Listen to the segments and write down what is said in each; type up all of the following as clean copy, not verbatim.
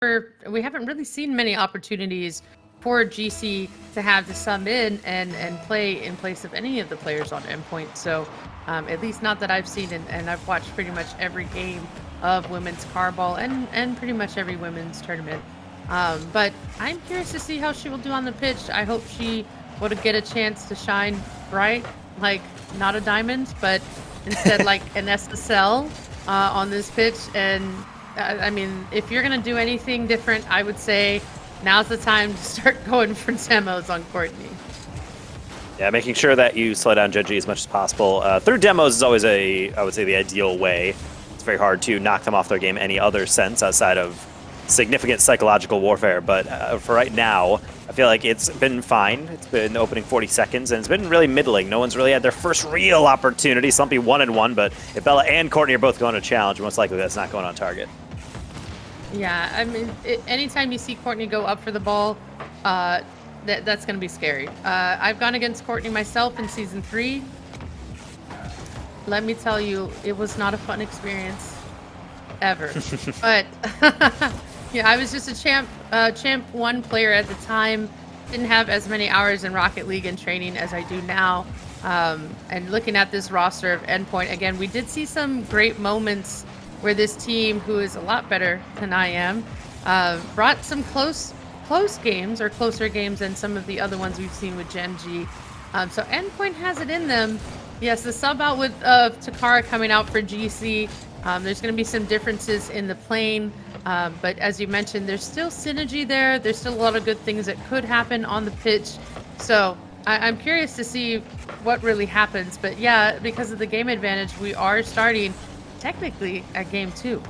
we haven't really seen many opportunities for GC to have the sub in and play in place of any of the players on Endpoint. So at least not that I've seen, and I've watched pretty much every game of women's carball and pretty much every women's tournament. But I'm curious to see how she will do on the pitch. I hope she will get a chance to shine bright, like not a diamond, but instead like an SSL on this pitch. And I mean, if you're going to do anything different, I would say now's the time to start going for demos on Courtney. Yeah, making sure that you slow down Gen.G as much as possible. Through demos is always I would say, the ideal way. It's very hard to knock them off their game any other sense outside of significant psychological warfare. But for right now, I feel like it's been fine. It's been opening 40 seconds, and it's been really middling. No one's really had their first real opportunity. Slumpy 1-1, but if Bella and Courtney are both going to challenge, most likely that's not going on target. Yeah, I mean, anytime you see Courtney go up for the ball, that's going to be scary. I've gone against Courtney myself in Season 3. Let me tell you, it was not a fun experience, ever. But, yeah, I was just a Champ 1 player at the time. Didn't have as many hours in Rocket League and training as I do now. And looking at this roster of Endpoint, again, we did see some great moments where this team, who is a lot better than I am, brought some close games or closer games than some of the other ones we've seen with Gen.G. So Endpoint has it in them. Yes, the sub out with Takara coming out for GC. There's going to be some differences in the plane, but as you mentioned, there's still synergy there. There's still a lot of good things that could happen on the pitch. So I'm curious to see what really happens. But yeah, because of the game advantage, we are starting technically at game 2.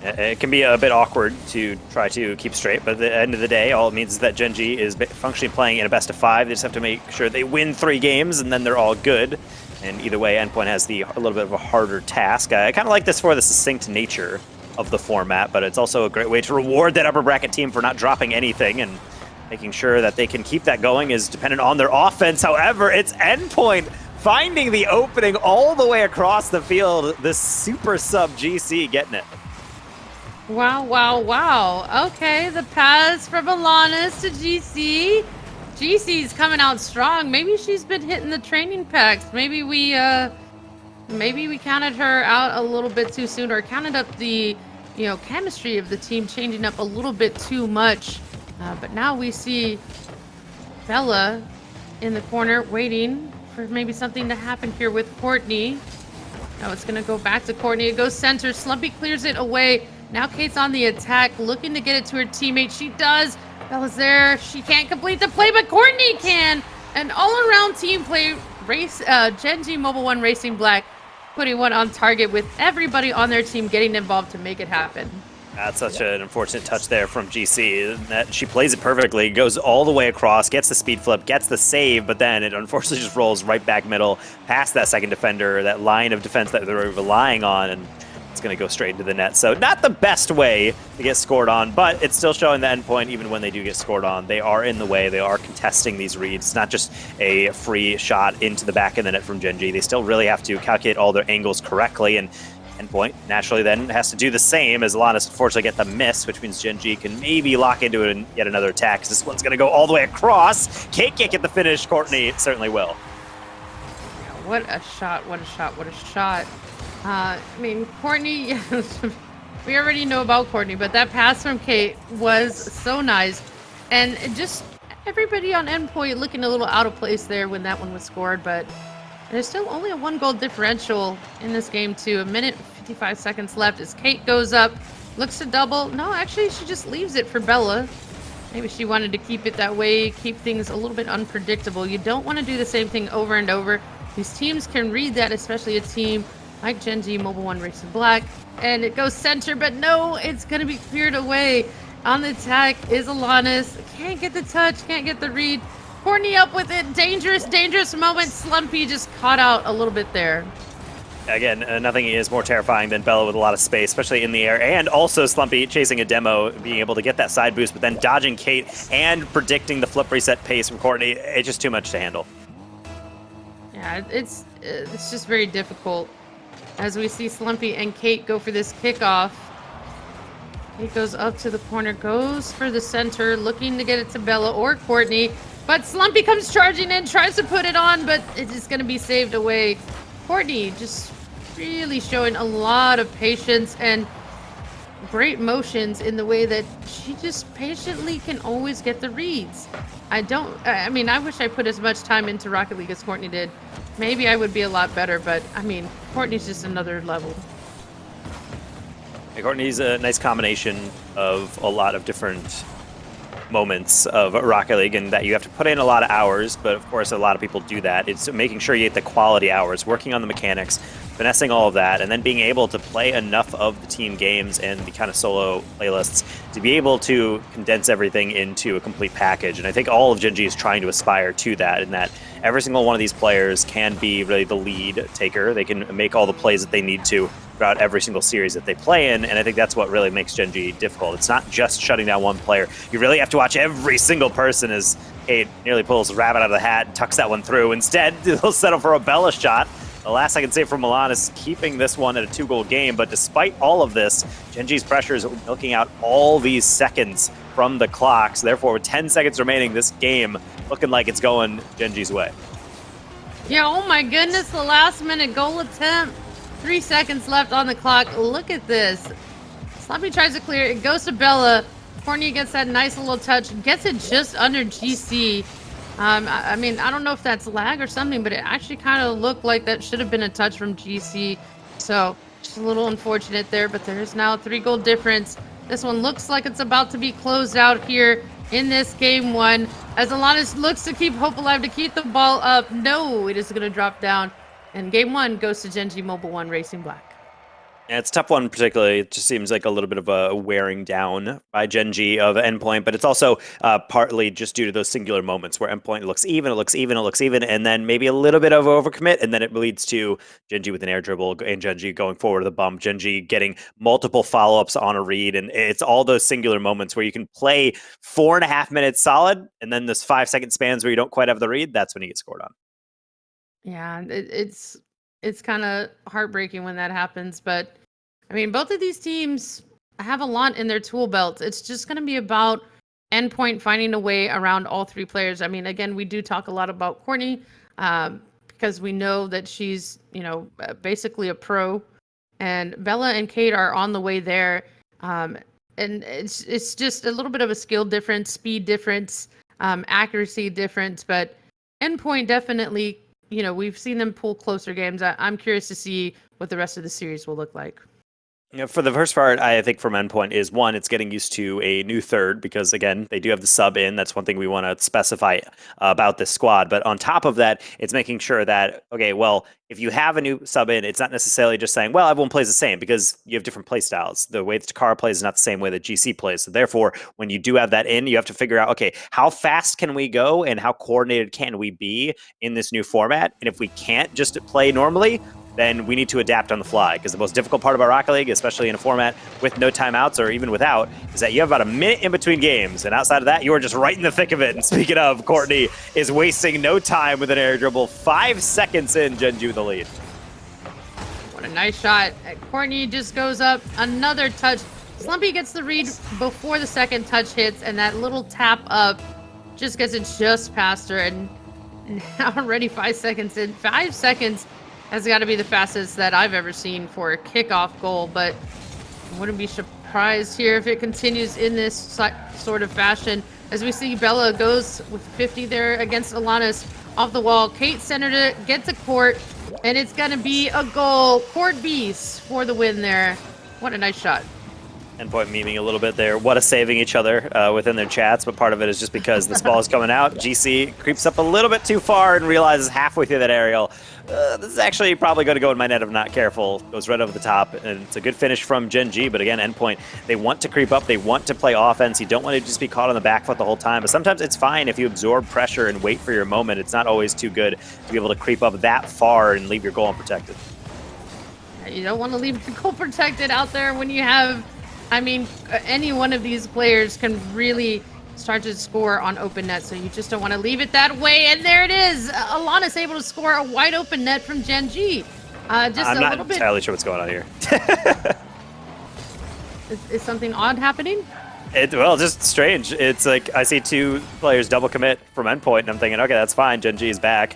It can be a bit awkward to try to keep straight, but at the end of the day, all it means is that Gen.G is functionally playing in a best of 5. They just have to make sure they win 3 games, and then they're all good. And either way, Endpoint has a little bit of a harder task. I kind of like this for the succinct nature of the format, but it's also a great way to reward that upper bracket team for not dropping anything, and making sure that they can keep that going is dependent on their offense. However, it's Endpoint finding the opening all the way across the field. This super sub GC getting it. Wow, wow, wow. Okay, the pass from Alanis to GC. GC's coming out strong. Maybe she's been hitting the training packs. Maybe we counted her out a little bit too soon, or counted up the, chemistry of the team changing up a little bit too much. But now we see Bella in the corner waiting for maybe something to happen here with Courtney. Now it's going to go back to Courtney. It goes center. Slumpy clears it away. Now Kate's on the attack, looking to get it to her teammate. She does. Bella's there. She can't complete the play, but Courtney can. An all-around team play. Gen.G Mobil1 Racing Black putting one on target with everybody on their team getting involved to make it happen. That's such an unfortunate touch there from GC. That she plays it perfectly, goes all the way across, gets the speed flip, gets the save, but then it unfortunately just rolls right back middle, past that second defender, that line of defense that they're relying on, and it's going to go straight into the net. So not the best way to get scored on, but it's still showing the Endpoint, even when they do get scored on, they are in the way, they are contesting these reads. It's not just a free shot into the back of the net from Gen.G. They still really have to calculate all their angles correctly, and Endpoint naturally then has to do the same, as Alanis unfortunately get the miss, which means Gen.G can maybe lock into it and yet another attack, because this one's going to go all the way across. Kate can't get the finish. Courtney certainly will. Yeah, what a shot, what a shot, what a shot. I mean, Courtney, we already know about Courtney, but that pass from Kate was so nice. And just everybody on Endpoint looking a little out of place there when that one was scored, but there's still only a 1-goal differential in this game too. 1 minute, 55 seconds left as Kate goes up, looks to double. No, actually, she just leaves it for Bella. Maybe she wanted to keep it that way, keep things a little bit unpredictable. You don't want to do the same thing over and over. These teams can read that, especially a team like Gen.G Mobil1 Racing Black. And it goes center, but no, it's going to be cleared away. On the attack is Alanis. Can't get the touch, can't get the read. Courtney up with it. Dangerous, dangerous moment. Slumpy just caught out a little bit there. Again, nothing is more terrifying than Bella with a lot of space, especially in the air, and also Slumpy chasing a demo, being able to get that side boost, but then dodging Kate and predicting the flip reset pace from Courtney. It's just too much to handle. Yeah, it's just very difficult. As we see Slumpy and Kate go for this kickoff. He goes up to the corner, goes for the center, looking to get it to Bella or Courtney. But Slumpy comes charging in, tries to put it on, but it is going to be saved away. Courtney just really showing a lot of patience and great motions in the way that she just patiently can always get the reads. I mean, I wish I put as much time into Rocket League as Courtney did. Maybe I would be a lot better, but I mean, Courtney's just another level. Yeah, Courtney's a nice combination of a lot of different moments of Rocket League, and that you have to put in a lot of hours, but of course a lot of people do that. It's making sure you get the quality hours, working on the mechanics, finessing all of that, and then being able to play enough of the team games and the kind of solo playlists to be able to condense everything into a complete package. And I think all of Gen.G is trying to aspire to that, in that every single one of these players can be really the lead taker. They can make all the plays that they need to throughout every single series that they play in, and I think that's what really makes Gen.G difficult. It's not just shutting down one player. You really have to watch every single person as Kate nearly pulls a rabbit out of the hat and tucks that one through. Instead, they'll settle for a Bella shot. The last I can say from Milan is keeping this one at a 2-goal game, but despite all of this, Gen.G's pressure is milking out all these seconds from the clock, so therefore with 10 seconds remaining, this game looking like it's going Gen.G's way. Yeah, oh my goodness, the last minute goal attempt. 3 seconds left on the clock. Look at this. Sloppy tries to clear it. It goes to Bella. Courtney gets that nice little touch. Gets it just under GC. I mean, I don't know if that's lag or something, but it actually kind of looked like that should have been a touch from GC. So, just a little unfortunate there, but there is now a 3-goal difference. This one looks like it's about to be closed out here in this game one. As Alanis looks to keep hope alive, to keep the ball up. No, it is going to drop down. And game one goes to Gen.G Mobil1 Racing Black. Yeah, it's a tough one, particularly. It just seems like a little bit of a wearing down by Gen.G of Endpoint, but it's also partly just due to those singular moments where Endpoint looks even, and then maybe a little bit of overcommit, and then it leads to Gen.G with an air dribble and Gen.G going forward to the bump, Gen.G getting multiple follow-ups on a read, and it's all those singular moments where you can play 4.5 minutes solid, and then those 5-second spans where you don't quite have the read, that's when you get scored on. Yeah, it's kind of heartbreaking when that happens, but I mean, both of these teams have a lot in their tool belt. It's just going to be about Endpoint finding a way around all 3 players. I mean, again, we do talk a lot about Courtney because we know that she's, basically a pro, and Bella and Kate are on the way there. And it's just a little bit of a skill difference, speed difference, accuracy difference, but Endpoint definitely. We've seen them pull closer games. I'm curious to see what the rest of the series will look like. For the first part, I think from Endpoint is, one, it's getting used to a new third, because again, they do have the sub in. That's one thing we want to specify about this squad. But on top of that, it's making sure that, okay, well, if you have a new sub in, it's not necessarily just saying, well, everyone plays the same, because you have different play styles. The way that Takara plays is not the same way that GC plays. So therefore, when you do have that in, you have to figure out, okay, how fast can we go and how coordinated can we be in this new format? And if we can't just play normally, then we need to adapt on the fly, because the most difficult part about Rocket League, especially in a format with no timeouts or even without, is that you have about a minute in between games, and outside of that, you are just right in the thick of it. And speaking of, Courtney is wasting no time with an air dribble. 5 seconds in, Gen.G with the lead. What a nice shot. Courtney just goes up, another touch. Slumpy gets the read before the second touch hits, and that little tap up just gets it just past her, and already 5 seconds in. 5 seconds has got to be the fastest that I've ever seen for a kickoff goal, but I wouldn't be surprised here if it continues in this sort of fashion. As we see, Bella goes with 50 there against Alanis off the wall. Kate centered it, gets a court, and it's going to be a goal. Court Beast for the win there. What a nice shot. Endpoint memeing a little bit there. What a saving each other within their chats, but part of it is just because this ball is coming out. GC creeps up a little bit too far and realizes halfway through that aerial, this is actually probably going to go in my net if not careful. Goes right over the top, and it's a good finish from Gen.G, but again, Endpoint, they want to creep up, they want to play offense. You don't want to just be caught on the back foot the whole time, but sometimes it's fine if you absorb pressure and wait for your moment. It's not always too good to be able to creep up that far and leave your goal unprotected. You don't want to leave your goal protected out there when you have... I mean, any one of these players can really start to score on open net, so you just don't want to leave it that way. And there it is. Alana's able to score a wide open net from Gen.G. I'm not entirely sure what's going on here. Is something odd happening? Well, just strange. It's like I see 2 players double commit from Endpoint, and I'm thinking, okay, that's fine. Gen.G is back.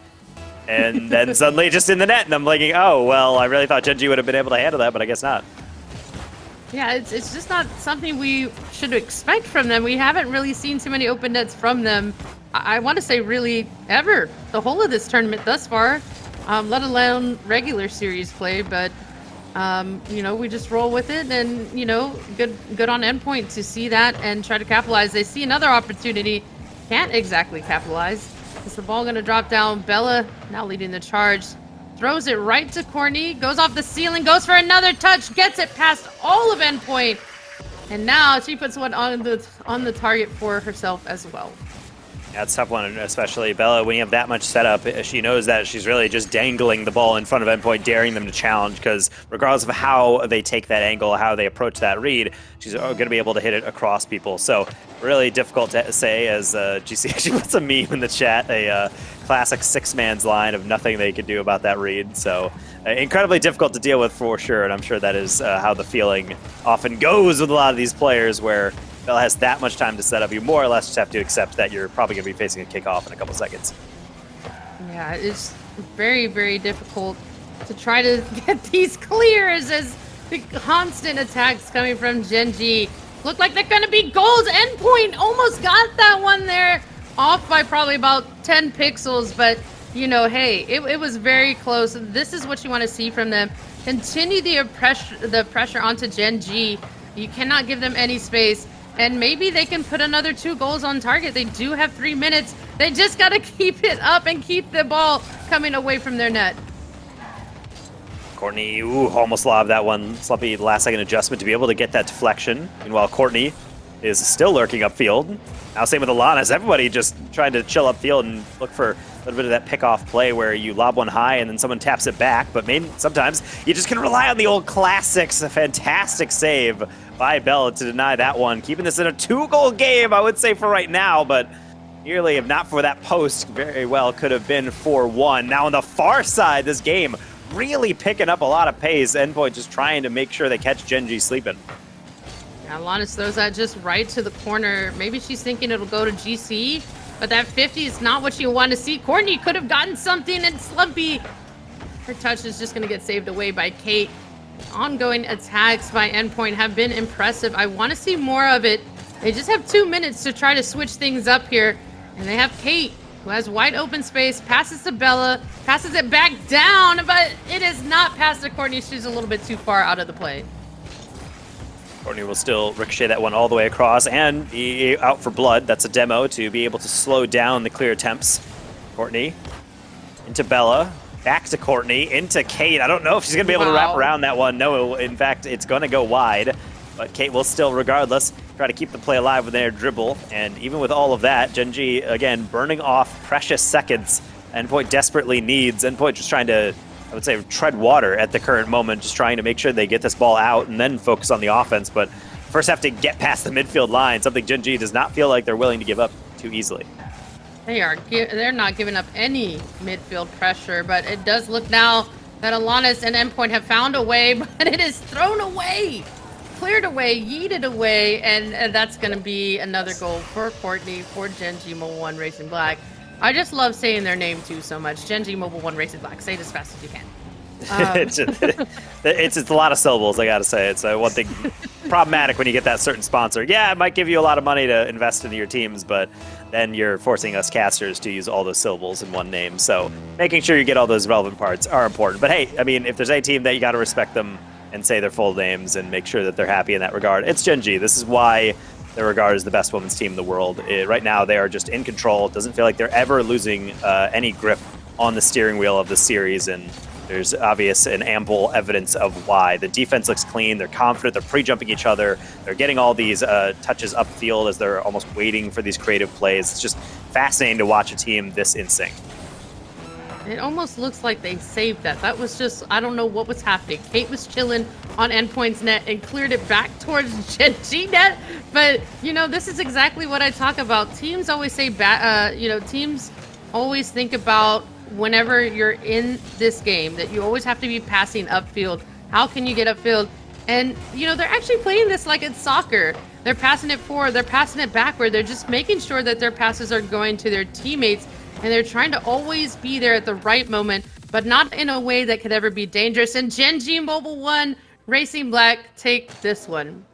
And then suddenly just in the net, and I'm thinking, oh, well, I really thought Gen.G would have been able to handle that, but I guess not. Yeah, it's just not something we should expect from them. We haven't really seen too many open nets from them. I want to say really ever, the whole of this tournament thus far, let alone regular series play. But you know, we just roll with it, and you know, good on Endpoint to see that and try to capitalize. They see another opportunity, can't exactly capitalize. Is the ball going to drop down? Bella now leading the charge. Throws it right to Courtney, goes off the ceiling, goes for another touch, gets it past all of Endpoint, and now she puts one on the target for herself as well. Yeah, it's a tough one, especially Bella. When you have that much setup, she knows that she's really just dangling the ball in front of Endpoint, daring them to challenge, because regardless of how they take that angle, how they approach that read, she's going to be able to hit it across people. So really difficult to say, as GC actually puts a meme in the chat, a classic 6-man's line of nothing they could do about that read. So incredibly difficult to deal with for sure, and I'm sure that is how the feeling often goes with a lot of these players, where Bella has that much time to set up. You more or less just have to accept that you're probably going to be facing a kickoff in a couple seconds. Yeah, it's very, very difficult to try to get these clears as the constant attacks coming from Gen.G look like they're going to be gold. Endpoint almost got that one there, off by probably about 10 pixels, but you know, hey, it was very close. This is what you want to see from them. Continue the pressure onto Gen.G. You cannot give them any space. And maybe they can put another 2 goals on target. They do have 3 minutes. They just got to keep it up and keep the ball coming away from their net. Courtney, almost lobbed that one. Slumpy last-second adjustment to be able to get that deflection. Meanwhile, Courtney is still lurking upfield. Now same with Alanis. Everybody just trying to chill upfield and look for a little bit of that pick-off play where you lob one high and then someone taps it back. But maybe sometimes you just can rely on the old classics. A fantastic save by Bella to deny that one. Keeping this in a 2-goal game, I would say, for right now, but nearly, if not for that post, very well could have been 4-1. Now on the far side, this game really picking up a lot of pace. Endpoint just trying to make sure they catch Gen.G sleeping. Yeah, Alanis throws that just right to the corner. Maybe she's thinking it'll go to GC, but that 50 is not what you want to see. Courtney could have gotten something, and Slumpy, her touch is just going to get saved away by Kate. Ongoing attacks by Endpoint have been impressive. I want to see more of it. They just have 2 minutes to try to switch things up here. And they have Kate, who has wide open space, passes to Bella, passes it back down, but it is not past to Courtney. She's a little bit too far out of the play. Courtney will still ricochet that one all the way across and be out for blood. That's a demo to be able to slow down the clear attempts. Courtney into Bella. Back to Courtney, into Kate. I don't know if she's going to be able to wrap around that one. No, in fact, it's going to go wide. But Kate will still, regardless, try to keep the play alive with their dribble. And even with all of that, Gen.G, again, burning off precious seconds. Endpoint desperately needs. Endpoint just trying to, I would say, tread water at the current moment, just trying to make sure they get this ball out and then focus on the offense. But first have to get past the midfield line, something Gen.G does not feel like they're willing to give up too easily. They're not giving up any midfield pressure, but it does look now that Alanis and Endpoint have found a way, but it is thrown away, cleared away, yeeted away, and that's going to be another goal for Courtney, for Gen.G Mobil1 Racing Black. I just love saying their name too so much. Gen.G Mobil1 Racing Black. Say it as fast as you can. It's a lot of syllables, I gotta say. It's one thing problematic when you get that certain sponsor. Yeah, it might give you a lot of money to invest into your teams, but then you're forcing us casters to use all those syllables in one name. So making sure you get all those relevant parts are important. But hey, I mean, if there's any team that you gotta respect them and say their full names and make sure that they're happy in that regard, it's Gen.G. This is why they're regarded as the best women's team in the world. Right now, they are just in control. It doesn't feel like they're ever losing any grip on the steering wheel of the series, and there's obvious and ample evidence of why. The defense looks clean. They're confident. They're pre-jumping each other. They're getting all these touches upfield as they're almost waiting for these creative plays. It's just fascinating to watch a team this in sync. It almost looks like they saved that. That was just, I don't know what was happening. Kate was chilling on Endpoint's net and cleared it back towards Gen.G net. But, you know, this is exactly what I talk about. Teams always say, teams always think about whenever you're in this game that you always have to be passing upfield. How can you get upfield? And, you know, they're actually playing this like it's soccer. They're passing it forward, they're passing it backward. They're just making sure that their passes are going to their teammates, and they're trying to always be there at the right moment, but not in a way that could ever be dangerous. And Gen.G Mobil1 Racing Black take this one.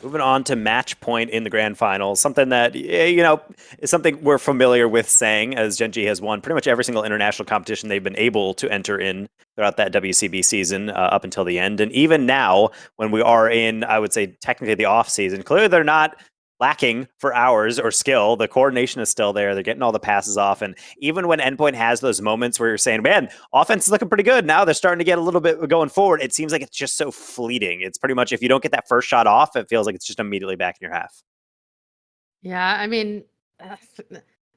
Moving on to match point in the grand finals, something that, you know, is something we're familiar with saying, as Gen.G has won pretty much every single international competition they've been able to enter in throughout that WCB season up until the end. And even now, when we are in, I would say, technically the off season, clearly they're not lacking for hours or skill. The coordination is still there. They're getting all the passes off. And even when Endpoint has those moments where you're saying, man, offense is looking pretty good, now they're starting to get a little bit going forward, it seems like it's just so fleeting. It's pretty much, if you don't get that first shot off, it feels like it's just immediately back in your half. Yeah, I mean,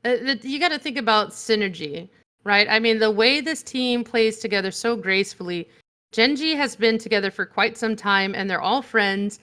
you got to think about synergy, right? I mean, the way this team plays together so gracefully. Gen.G has been together for quite some time, and they're all friends.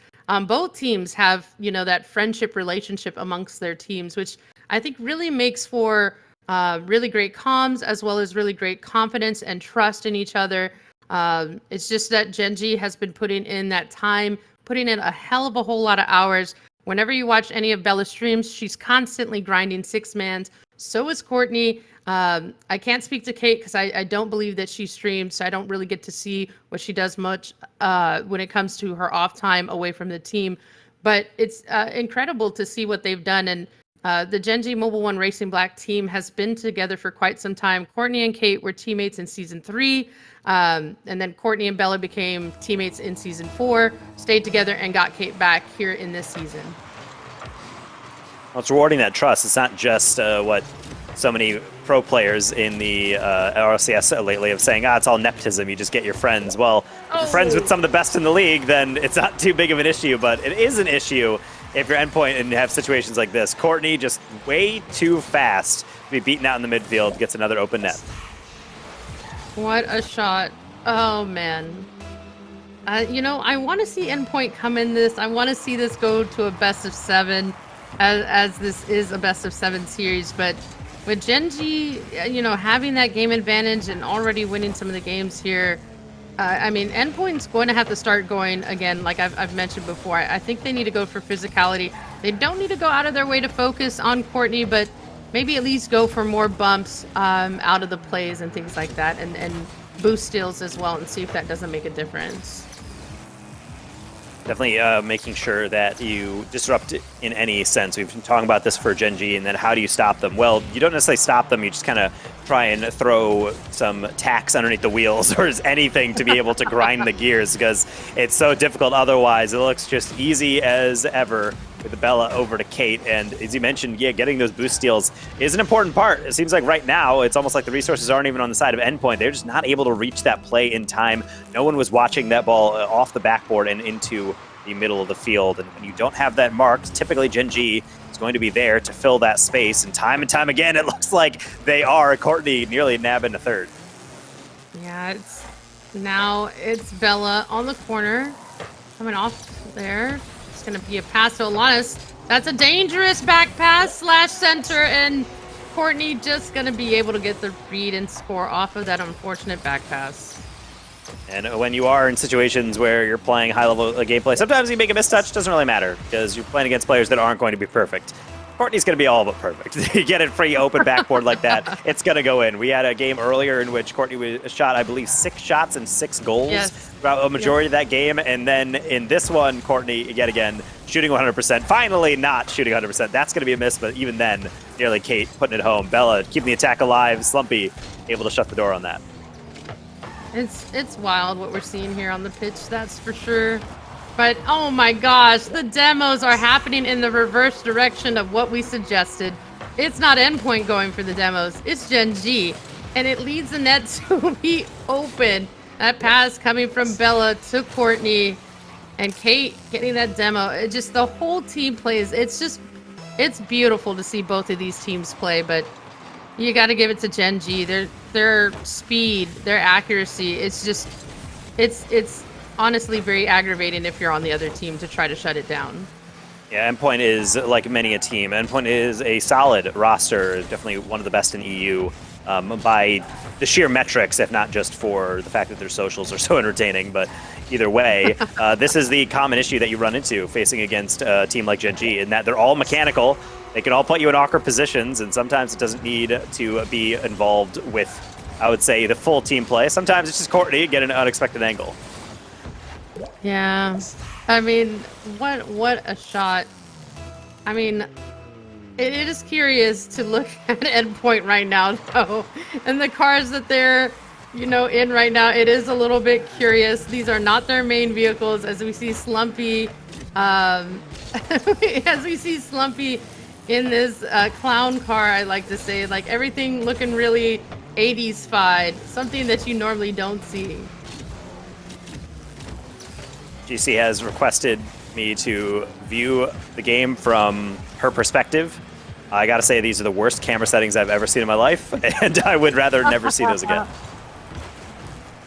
Both teams have, you know, that friendship relationship amongst their teams, which I think really makes for really great comms, as well as really great confidence and trust in each other. It's just that Gen.G has been putting in that time, putting in a hell of a whole lot of hours. Whenever you watch any of Bella's streams, she's constantly grinding six mans. So is Courtney. I can't speak to Kate because I don't believe that she streams, so I don't really get to see what she does much when it comes to her off time away from the team. But it's incredible to see what they've done. And the Gen.G Mobil1 Racing Black team has been together for quite some time. Courtney and Kate were teammates in season 3. And then Courtney and Bella became teammates in season 4, stayed together, and got Kate back here in this season. Well, it's rewarding that trust. It's not just what so many pro players in the RLCS lately of saying, it's all nepotism, you just get your friends. Well, if you're friends with some of the best in the league, then it's not too big of an issue, but it is an issue if you're Endpoint and have situations like this. Courtney just way too fast to be beaten out in the midfield, gets another open net. What a shot. Oh, man. You know, I want to see Endpoint come in this. I want to see this go to a best of 7, as this is a best of 7 series, but with Gen.G, you know, having that game advantage and already winning some of the games here, I mean, Endpoint's going to have to start going again, like I've mentioned before. I think they need to go for physicality. They don't need to go out of their way to focus on Courtney, but maybe at least go for more bumps out of the plays and things like that, and boost steals as well, and see if that doesn't make a difference. Definitely making sure that you disrupt it in any sense. We've been talking about this for Gen.G, and then how do you stop them? Well, you don't necessarily stop them. You just kind of try and throw some tacks underneath the wheels or anything to be able to grind the gears, because it's so difficult otherwise. It looks just easy as ever with the Bella over to Kate. And as you mentioned, yeah, getting those boost steals is an important part. It seems like right now, it's almost like the resources aren't even on the side of Endpoint. They're just not able to reach that play in time. No one was watching that ball off the backboard and into the middle of the field. And when you don't have that marked, typically Gen.G is going to be there to fill that space. And time again, it looks like they are. Courtney nearly nabbing a third. Yeah, it's Bella on the corner, coming off there. It's going to be a pass to Alanis. That's a dangerous back pass / center, and Courtney just going to be able to get the read and score off of that unfortunate back pass. And when you are in situations where you're playing high-level gameplay, sometimes you make a mistouch. Doesn't really matter, because you're playing against players that aren't going to be perfect. Courtney's going to be all but perfect. You get it free open backboard like that, it's going to go in. We had a game earlier in which Courtney shot, I believe, 6 shots and 6 goals throughout a majority of that game. And then in this one, Courtney, yet again, shooting 100%. Finally not shooting 100%. That's going to be a miss, but even then, nearly Kate putting it home. Bella keeping the attack alive. Slumpy able to shut the door on that. It's wild what we're seeing here on the pitch, that's for sure. But oh my gosh, the demos are happening in the reverse direction of what we suggested. It's not Endpoint going for the demos, it's Gen.G. And it leads the net to be open. That pass coming from Bella to Courtney, and Kate getting that demo. It just, the whole team plays. It's beautiful to see both of these teams play, but you got to give it to Gen.G. Their speed, their accuracy, it's honestly very aggravating if you're on the other team to try to shut it down. Yeah, Endpoint is like many a team. Endpoint is a solid roster, definitely one of the best in EU. by the sheer metrics, if not just for the fact that their socials are so entertaining. But either way, this is the common issue that you run into facing against a team like Gen.G, in that they're all mechanical. They can all put you in awkward positions, and sometimes it doesn't need to be involved with, I would say, the full team play. Sometimes it's just Courtney get an unexpected angle. Yeah, I mean, what a shot. I mean, it is curious to look at Endpoint right now, though, and the cars that they're, in right now. It is a little bit curious. These are not their main vehicles, as we see Slumpy, in this clown car. I like to say, like, everything looking really 80s-fied, something that you normally don't see. GC has requested me to view the game from her perspective. I gotta say, these are the worst camera settings I've ever seen in my life, and I would rather never see those again.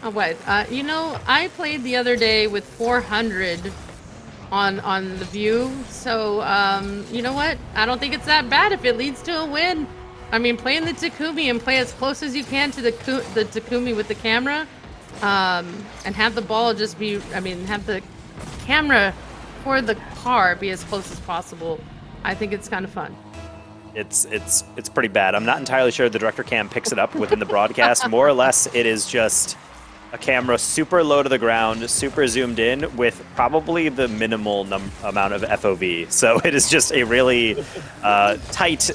Oh, what? I played the other day with 400 on the view, so you know what? I don't think it's that bad if it leads to a win. I mean, playing the Takumi and play as close as you can to the Takumi with the camera, and have the ball just be, have the camera for the car be as close as possible. I think it's kind of fun. It's pretty bad. I'm not entirely sure the director cam picks it up within the broadcast. More or less, it is just a camera super low to the ground, super zoomed in with probably the minimal amount of FOV. So it is just a really tight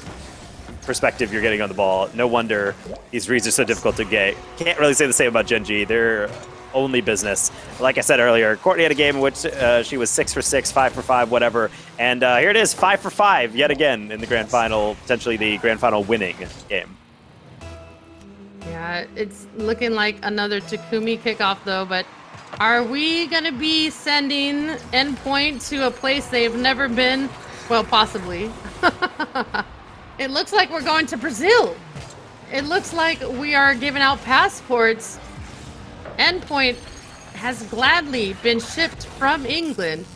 perspective you're getting on the ball. No wonder these reads are so difficult to get. Can't really say the same about Gen.G. They're only business. Like I said earlier, Courtney had a game in which she was 6 for 6, 5 for 5, whatever. And here it is, 5 for 5 yet again in the grand final, potentially the grand final winning game. Yeah, it's looking like another Takumi kickoff, though, but are we going to be sending Endpoint to a place they've never been? Well, possibly. It looks like we're going to Brazil. It looks like we are giving out passports. Endpoint has gladly been shipped from England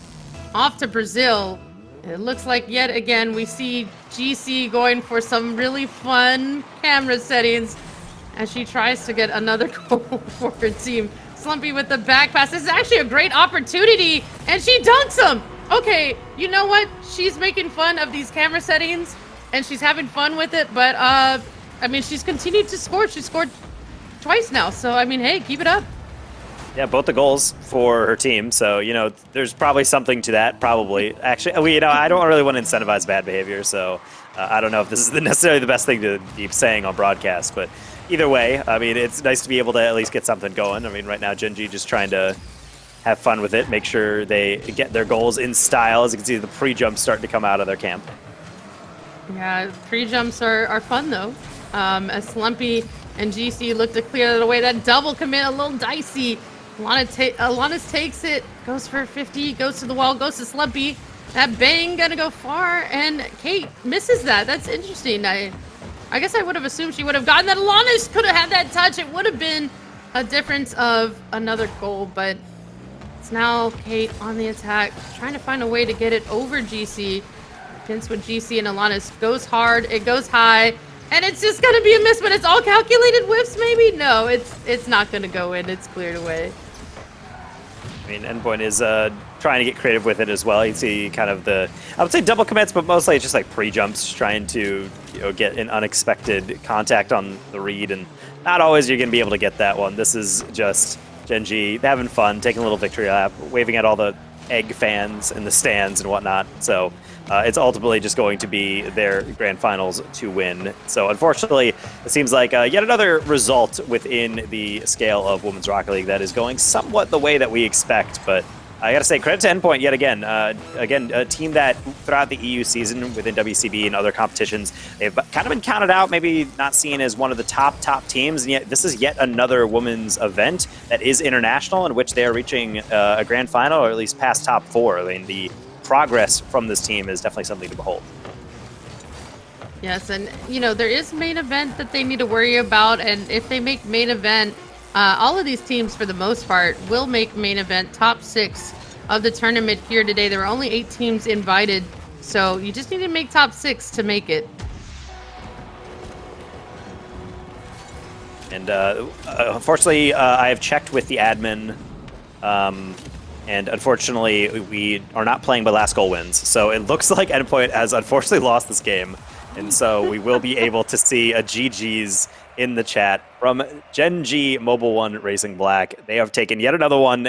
off to Brazil. It looks like yet again we see GC going for some really fun camera settings as she tries to get another goal for her team. Slumpy with the back pass. This is actually a great opportunity, and she dunks him. Okay, you know what? She's making fun of these camera settings, and she's having fun with it, but she's continued to score. She scored twice now, so hey, keep it up. Yeah, both the goals for her team, so there's probably something to that. Probably, actually, I don't really want to incentivize bad behavior, so I don't know if this is necessarily the best thing to be saying on broadcast, but either way, it's nice to be able to at least get something going. Right now, Gen.G just trying to have fun with it, make sure they get their goals in style. As you can see, the pre-jumps starting to come out of their camp. Yeah, pre-jumps are fun, though. As Slumpy and GC look to clear that away. That double commit, a little dicey. Alanis takes it, goes for 50, goes to the wall, goes to Slumpy. That bang gonna go far, and Kate misses that. That's interesting. I guess I would have assumed she would have gotten that. Alanis could have had that touch. It would have been a difference of another goal, but it's now Kate on the attack, trying to find a way to get it over GC. Against with GC and Alanis. Goes hard, it goes high, and it's just gonna be a miss, but it's all calculated whiffs, maybe? No, it's not gonna go in. It's cleared away. Endpoint is trying to get creative with it as well. You see kind of I would say double commits, but mostly it's just like pre-jumps, trying to get an unexpected contact on the read, and not always you're going to be able to get that one. This is just Gen.G having fun, taking a little victory lap, waving at all the egg fans in the stands and whatnot. So it's ultimately just going to be their grand finals to win. So unfortunately, it seems like yet another result within the scale of Women's Rocket League that is going somewhat the way that we expect. But I got to say, credit to Endpoint yet again. Again, a team that throughout the EU season within WCB and other competitions, they've kind of been counted out, maybe not seen as one of the top teams. And yet this is yet another women's event that is international, in which they are reaching a grand final, or at least past top 4. The progress from this team is definitely something to behold. Yes, and there is main event that they need to worry about, and if they make main event, all of these teams, for the most part, will make main event top 6 of the tournament here today. There were only 8 teams invited, so you just need to make top 6 to make it. And unfortunately, I have checked with the admin, and unfortunately, we are not playing by last goal wins. So it looks like Endpoint has unfortunately lost this game. And so we will be able to see a GG's in the chat from Gen.G Mobil1 Racing Black. They have taken yet another one